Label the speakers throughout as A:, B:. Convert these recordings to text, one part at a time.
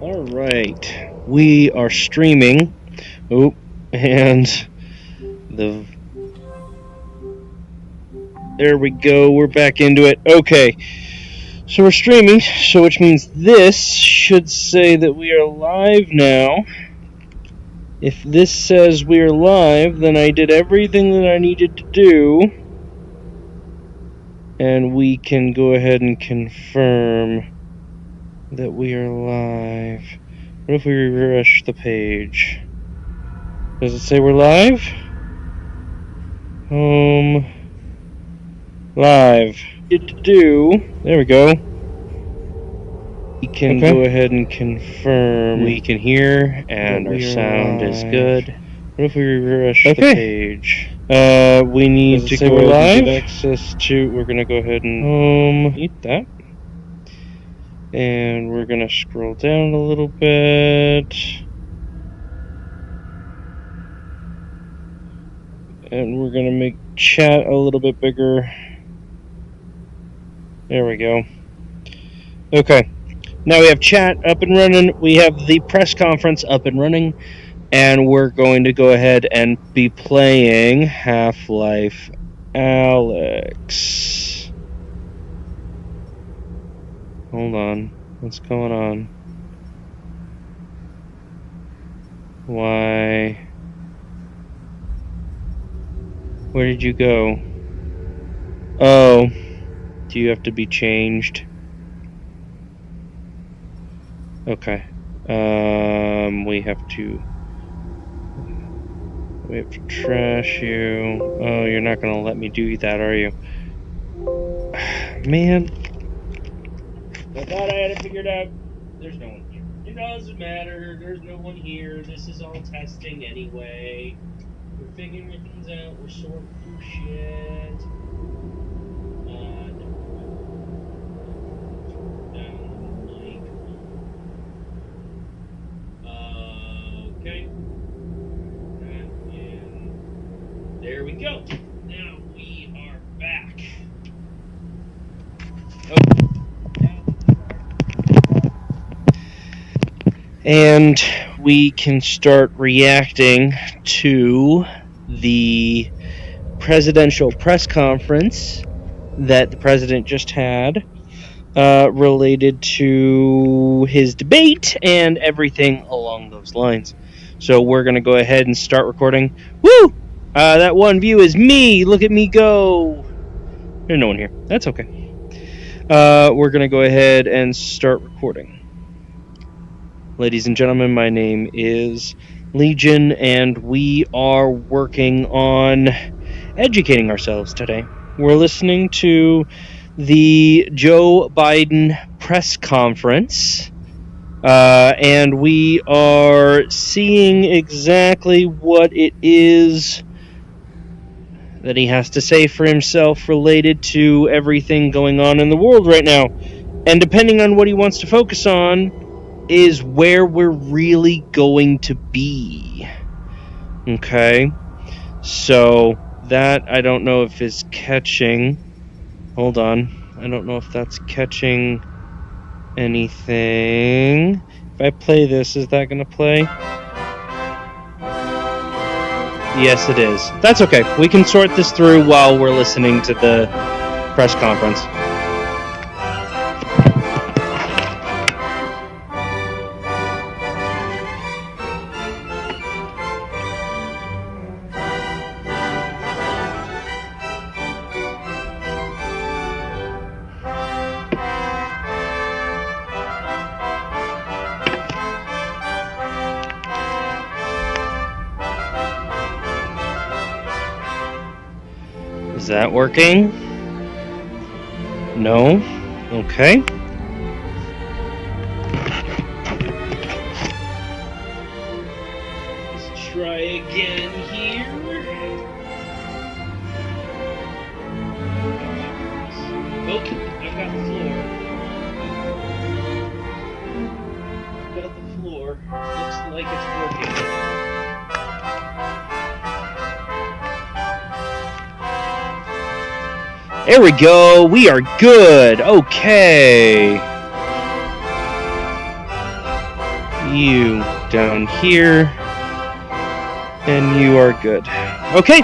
A: All right, we are streaming. Oh, and there we go. We're back into it. Okay, so we're streaming, so which means this should say that we are live now. If this says we are live, then I did everything that I needed to do, and we can go ahead and confirm that we are live. What if we refresh the page? Does it say we're live? Live. There we go. We can go ahead and confirm we can hear and our sound is good. What if we refresh the page? We need to go live. Access to. We're gonna go ahead and eat that, and we're gonna scroll down a little bit. And we're going to make chat a little bit bigger. There we go. Okay. Now we have chat up and running. We have the press conference up and running. And we're going to go ahead and be playing Half-Life Alyx. Hold on. What's going on? Why? Where did you go? Oh, do you have to be changed? Okay. We have to trash you. Oh, you're not gonna let me do that, are you? Man. I thought I had it figured out. There's no one here. It doesn't matter. There's no one here. This is all testing anyway. We're figuring things out. We're sorting through shit. Okay. And there we go. Now we are back. And we can start reacting to the presidential press conference that the president just had related to his debate and everything along those lines. So we're going to go ahead and start recording. Woo! That one view is me. Look at me go. There's no one here. That's okay. We're going to go ahead and start recording. Ladies and gentlemen, my name is Legion, and we are working on educating ourselves today. We're listening to the Joe Biden press conference, and we are seeing exactly what it is that he has to say for himself related to everything going on in the world right now. And depending on what he wants to focus on, is where we're really going to be. Okay? So, that I don't know if is catching. Hold on. I don't know if that's catching anything. If I play this, is that going to play? Yes, it is. That's okay. We can sort this through while we're listening to the press conference. Is that working? No? Okay. Let's try again here. Oh, I've got the floor. I've got the floor. Looks like it's working. There we go. We are good. Okay. you down here, and you are good. Okay,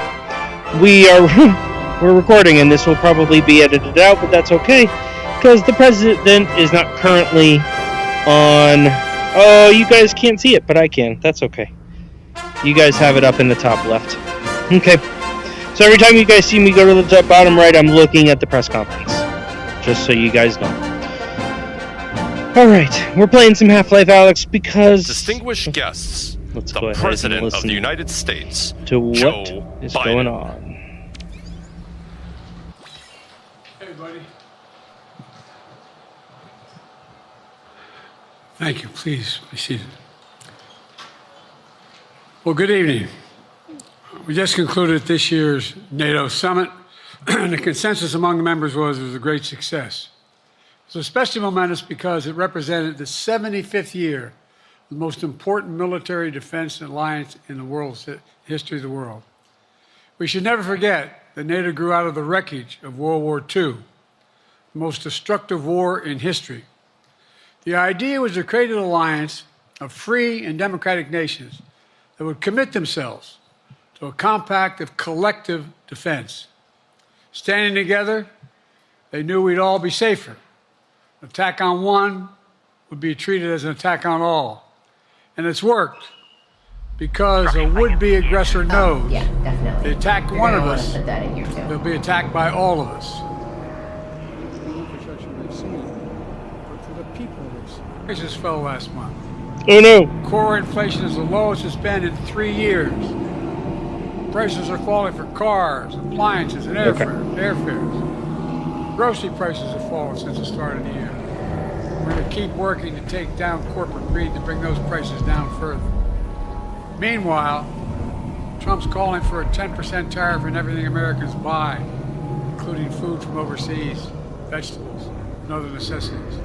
A: we're recording, and this will probably be edited out, but that's okay, because the president is not currently on. Oh, you guys can't see it, but I can. That's okay. You guys have it up in the top left. Okay. So every time you guys see me go to the top bottom right, I'm looking at the press conference. Just so you guys know. Alright, we're playing some Half-Life Alyx because...
B: Distinguished guests,
A: let's
B: the
A: go ahead
B: President
A: and
B: of the United States,
A: to what
B: Joe
A: is
B: Biden.
A: going on.
C: Hey, buddy. Thank you. Please be seated. Well, good evening. We just concluded this year's NATO summit, and the consensus among the members was it was a great success. It was especially momentous because it represented the 75th year of the most important military defense alliance in the world's history of the world. We should never forget that NATO grew out of the wreckage of World War II, the most destructive war in history. The idea was to create an alliance of free and democratic nations that would commit themselves to a compact of collective defense. Standing together, they knew we'd all be safer. An attack on one would be treated as an attack on all. And it's worked because a would-be aggressor knows they attack one of us, they'll be attacked by all of us. Prices fell last month.
A: Oh no!
C: Core inflation is the lowest it's been in 3 years. Prices are falling for cars, appliances, and airfares. Grocery prices have fallen since the start of the year. We're going to keep working to take down corporate greed to bring those prices down further. Meanwhile, Trump's calling for a 10% tariff on everything Americans buy, including food from overseas, vegetables, and other necessities.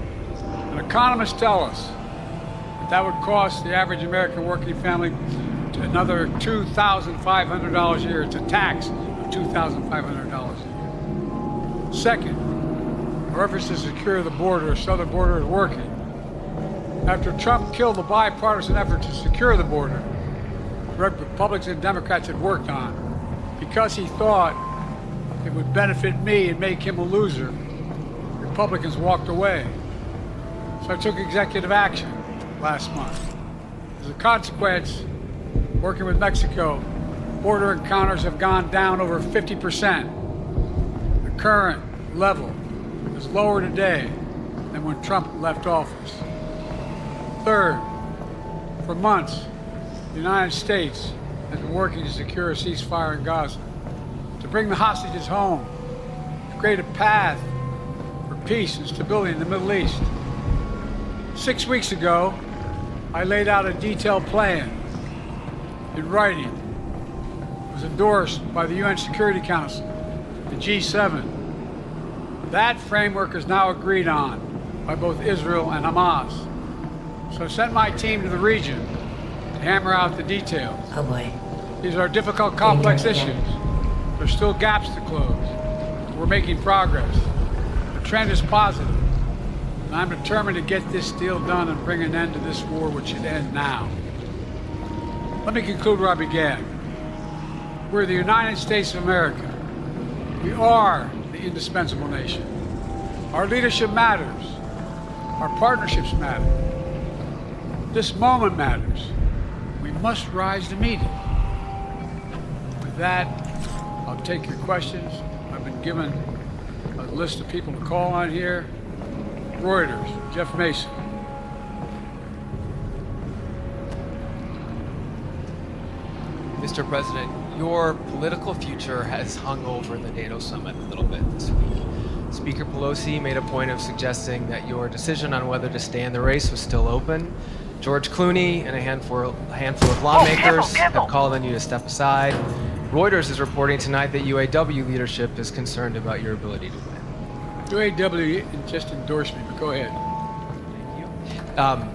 C: And economists tell us that would cost the average American working family another $2,500 a year. It's a tax of $2,500 a year. Second, our efforts to secure the border, our southern border, is working. After Trump killed the bipartisan effort to secure the border, Republicans and Democrats had worked on, because he thought it would benefit me and make him a loser, Republicans walked away. So I took executive action last month. As a consequence, working with Mexico, border encounters have gone down over 50%. The current level is lower today than when Trump left office. Third, for months, the United States has been working to secure a ceasefire in Gaza, to bring the hostages home, to create a path for peace and stability in the Middle East. 6 weeks ago, I laid out a detailed plan in writing. It was endorsed by the UN Security Council, the G7. That framework is now agreed on by both Israel and Hamas. So I sent my team to the region to hammer out the details.
D: Oh boy.
C: These are difficult, complex issues. There's still gaps to close. We're making progress. The trend is positive. And I'm determined to get this deal done and bring an end to this war, which should end now. Let me conclude where I began. We're the United States of America. We are the indispensable nation. Our leadership matters. Our partnerships matter. This moment matters. We must rise to meet it. With that, I'll take your questions. I've been given a list of people to call on here. Reuters, Jeff Mason.
E: Mr. President, your political future has hung over the NATO summit a little bit this week. Speaker Pelosi made a point of suggesting that your decision on whether to stay in the race was still open. George Clooney and a handful of lawmakers have called on you to step aside. Reuters is reporting tonight that UAW leadership is concerned about your ability to win.
C: UAW just endorsed me, but go ahead.
E: Thank you.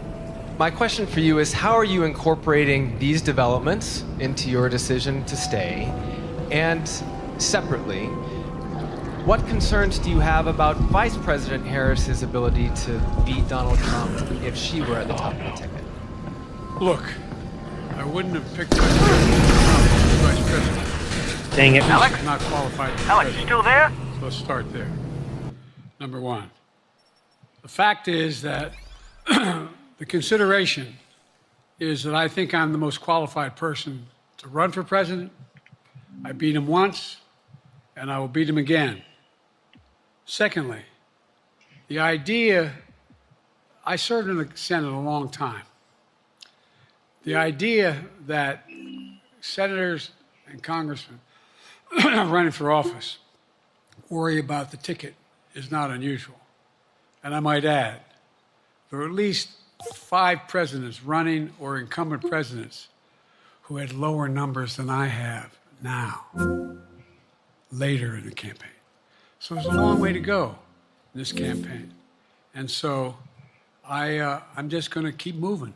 E: My question for you is, how are you incorporating these developments into your decision to stay? And separately, what concerns do you have about Vice President Harris's ability to beat Donald Trump if she were at the top of the ticket?
C: Look, I wouldn't have picked vice president.
A: Dang it.
D: Alex?
C: I'm not qualified for
D: Alex, you
C: president.
D: still there?
C: So let's start there. Number one. The fact is that the consideration is that I think I'm the most qualified person to run for president. I beat him once, and I will beat him again. Secondly, the idea, I served in the Senate a long time. The idea that senators and congressmen running for office worry about the ticket is not unusual. And I might add, there are at least 5 presidents running or incumbent presidents who had lower numbers than I have now, later in the campaign. So there's a long way to go in this campaign. And so I'm just going to keep moving.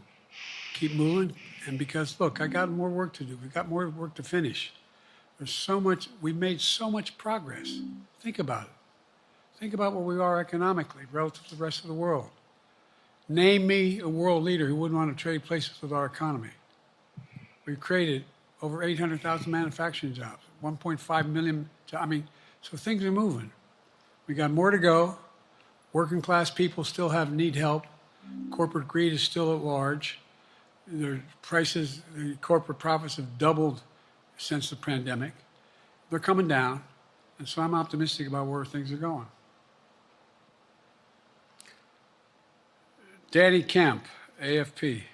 C: And because, look, I got more work to do. We've got more work to finish. There's so much, we've made so much progress. Think about it. Think about where we are economically relative to the rest of the world. Name me a world leader who wouldn't want to trade places with our economy. We've created over 800,000 manufacturing jobs, 1.5 million jobs. I mean, so things are moving. We got more to go. Working class people still need help. Corporate greed is still at large. Their prices, the corporate profits have doubled since the pandemic. They're coming down, and so I'm optimistic about where things are going. Danny Kemp, AFP.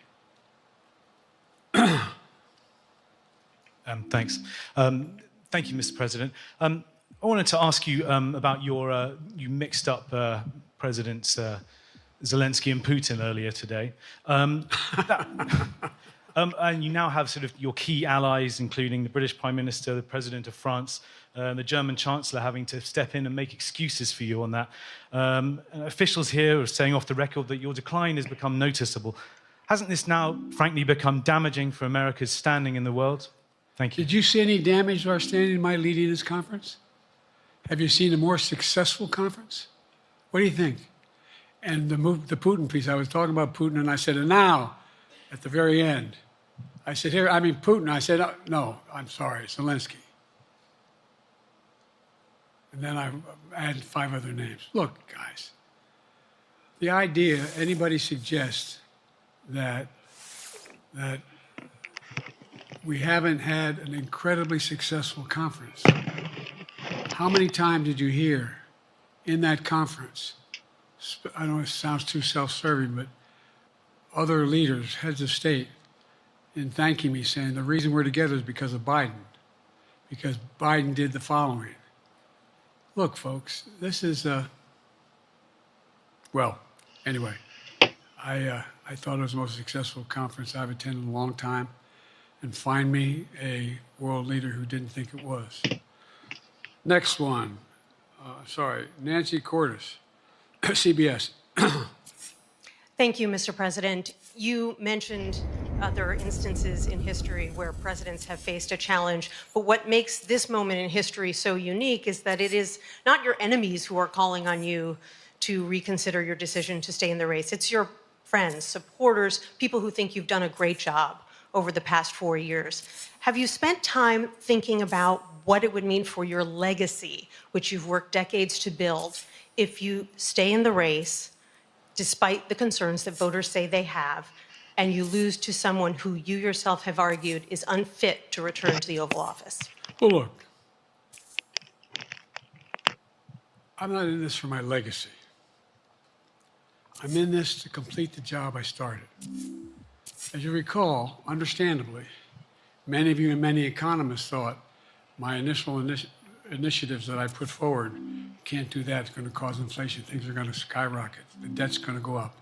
F: Thanks. Thank you, Mr. President. I wanted to ask you about you mixed up Presidents Zelensky and Putin earlier today. And you now have sort of your key allies, including the British Prime Minister, the President of France, the German Chancellor having to step in and make excuses for you on that. Officials here are saying off the record that your decline has become noticeable. Hasn't this now, frankly, become damaging for America's standing in the world? Thank you.
C: Did you see any damage to our standing in my leading this conference? Have you seen a more successful conference? What do you think? And the Putin piece, I was talking about Putin, and I said, and now, at the very end, I said, Putin. I said, no, I'm sorry, Zelensky. And then I added 5 other names. Look, guys, the idea anybody suggests that we haven't had an incredibly successful conference. How many times did you hear in that conference, I know it sounds too self-serving, but other leaders, heads of state, in thanking me, saying the reason we're together is because of Biden, because Biden did the following. Look, folks, this is, well, anyway, I thought it was the most successful conference I've attended in a long time, and find me a world leader who didn't think it was. Next one, Nancy Cordes, CBS.
G: Thank you, Mr. President. You mentioned other instances in history where presidents have faced a challenge, but what makes this moment in history so unique is that it is not your enemies who are calling on you to reconsider your decision to stay in the race. It's your friends, supporters, people who think you've done a great job over the past 4 years. Have you spent time thinking about what it would mean for your legacy, which you've worked decades to build, if you stay in the race, despite the concerns that voters say they have, and you lose to someone who you yourself have argued is unfit to return to the Oval Office?
C: Well, look, I'm not in this for my legacy. I'm in this to complete the job I started. As you recall, understandably, many of you and many economists thought my initial initiatives that I put forward, can't do that, it's going to cause inflation, things are going to skyrocket, the debt's going to go up.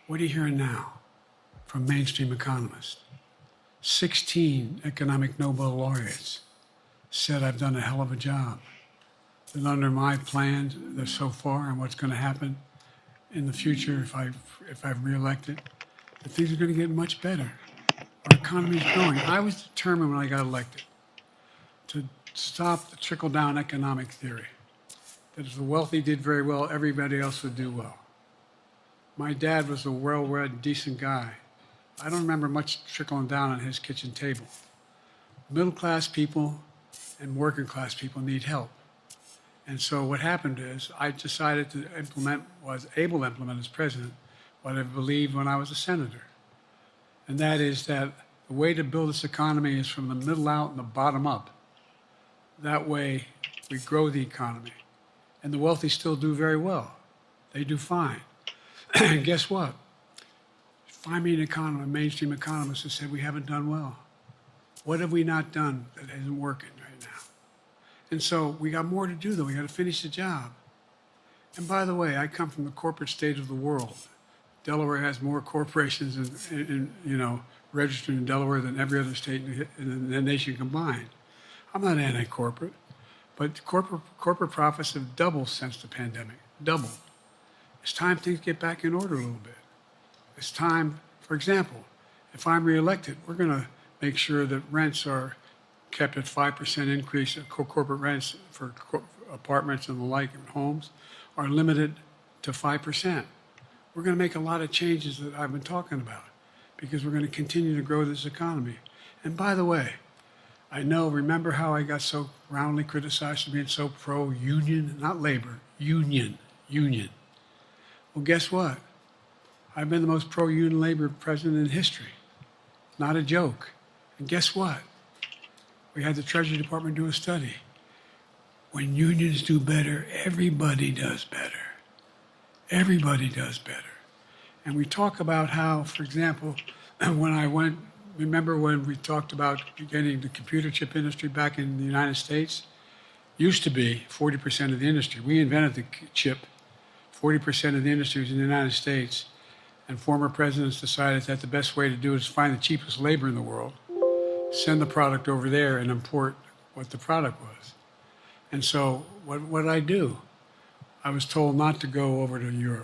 C: What are you hearing now from mainstream economists? 16 economic Nobel laureates said I've done a hell of a job. That under my plan so far and what's going to happen in the future if I'm reelected, that things are going to get much better. Our economy is growing. I was determined when I got elected to stop the trickle-down economic theory, that if the wealthy did very well, everybody else would do well. My dad was a well-read, decent guy I don't remember much trickling down on his kitchen table. Middle-class people and working-class people need help. And so what happened is I decided to implement, was able to implement as president, what I believed when I was a senator. And that is that the way to build this economy is from the middle out and the bottom up. That way we grow the economy. And the wealthy still do very well. They do fine. And guess what? Find me an economist, a mainstream economist who said we haven't done well. What have we not done that isn't working right now? And so we got more to do, though. We got to finish the job. And by the way, I come from the corporate state of the world. Delaware has more corporations registered in Delaware than every other state in the nation combined. I'm not anti-corporate, but corporate profits have doubled since the pandemic. Doubled. It's time things get back in order a little bit. It's time, for example, if I'm reelected, we're going to make sure that rents are kept at 5% increase. Corporate rents for apartments and the like and homes are limited to 5%. We're going to make a lot of changes that I've been talking about because we're going to continue to grow this economy. And by the way, remember how I got so roundly criticized for being so pro-union, not labor, union. Well, guess what? I've been the most pro-union labor president in history. Not a joke. And guess what? We had the Treasury Department do a study. When unions do better, everybody does better. Everybody does better. And we talk about how, for example, remember when we talked about getting the computer chip industry back in the United States? Used to be 40% of the industry. We invented the chip. 40% of the industry was in the United States. And former presidents decided that the best way to do it is find the cheapest labor in the world, send the product over there, and import what the product was. And so what did I do? I was told not to go over to Europe.